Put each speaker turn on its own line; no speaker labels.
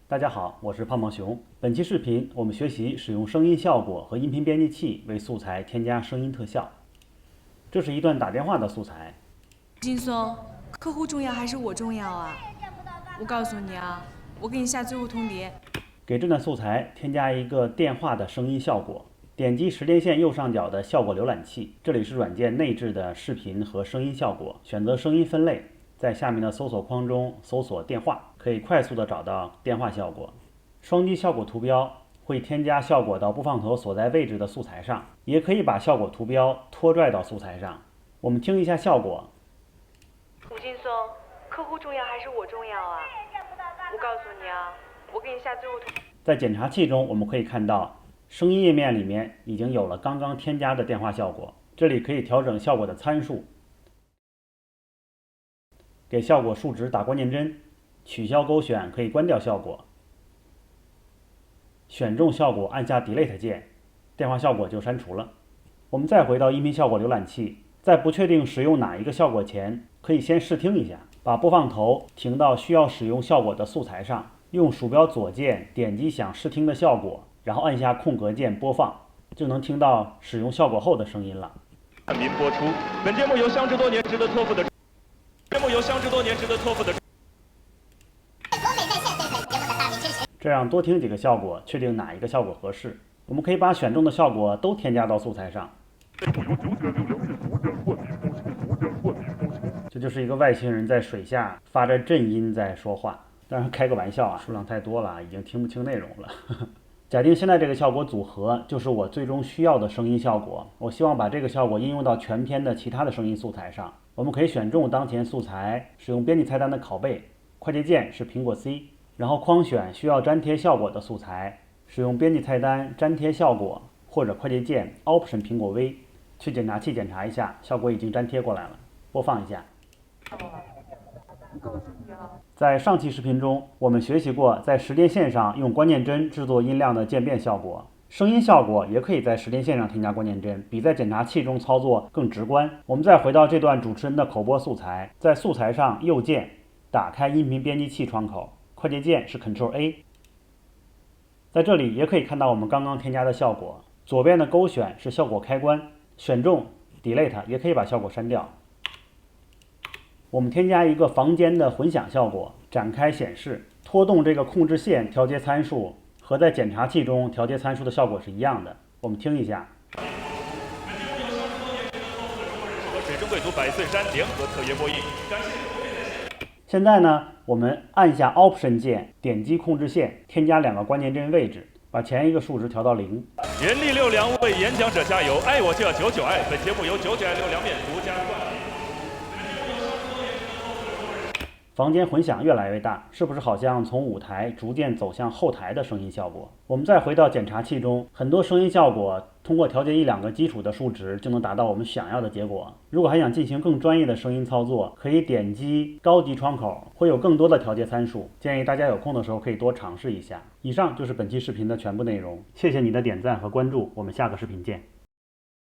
大家好，我是胖胖熊。本期视频我们学习使用声音效果和音频编辑器为素材添加声音特效。这是一段打电话的素材。
金松，客户重要还是我重要啊？我告诉你啊，我给你下最后通牒。
给这段素材添加一个电话的声音效果。点击时间线右上角的效果浏览器，这里是软件内置的视频和声音效果，选择声音分类。在下面的搜索框中搜索电话，可以快速的找到电话效果。双击效果图标会添加效果到播放头所在位置的素材上，也可以把效果图标拖拽到素材上。我们听一下效果。
吴劲松，客户重要还是我重要啊？我告诉你啊，我给你下最后通。
在检查器中，我们可以看到声音页面里面已经有了刚刚添加的电话效果，这里可以调整效果的参数。给效果数值打关键帧，取消勾选可以关掉效果，选中效果按下 Delete 键，电话效果就删除了。我们再回到音频效果浏览器，在不确定使用哪一个效果前，可以先试听一下，把播放头停到需要使用效果的素材上，用鼠标左键点击想试听的效果，然后按下空格键播放，就能听到使用效果后的声音了。
您播出。本节目由相知多年值得托付的。
这样多听几个效果，确定哪一个效果合适。我们可以把选中的效果都添加到素材上。这就是一个外星人在水下发着震音在说话，当然开个玩笑啊，数量太多了，已经听不清内容了。假定现在这个效果组合就是我最终需要的声音效果，我希望把这个效果应用到全篇的其他的声音素材上。我们可以选中当前素材，使用编辑菜单的拷贝，快捷键是苹果 C， 然后框选需要粘贴效果的素材，使用编辑菜单粘贴效果，或者快捷键 Option 苹果 V， 去检查器检查一下，效果已经粘贴过来了，播放一下。在上期视频中，我们学习过在时间线上用关键帧制作音量的渐变效果。声音效果也可以在时间线上添加关键帧，比在检查器中操作更直观。我们再回到这段主持人的口播素材，在素材上右键打开音频编辑器窗口，快捷键是 Ctrl+A。在这里也可以看到我们刚刚添加的效果，左边的勾选是效果开关，选中 Delete 也可以把效果删掉。我们添加一个房间的混响效果，展开显示，拖动这个控制线调节参数和在检查器中调节参数的效果是一样的。我们听一下。
和水中贵族百岁山联合特约播音。
现在呢，我们按下 Option 键，点击控制线，添加2个关键帧位置，把前一个数值调到0。
人力六两为演讲者加油，爱我就要99爱。本节目由99爱六两面独家冠名。
房间混响越来越大，是不是好像从舞台逐渐走向后台的声音效果？我们再回到检查器中，很多声音效果通过调节1-2个基础的数值就能达到我们想要的结果。如果还想进行更专业的声音操作，可以点击高级窗口，会有更多的调节参数。建议大家有空的时候可以多尝试一下。以上就是本期视频的全部内容，谢谢你的点赞和关注，我们下个视频见。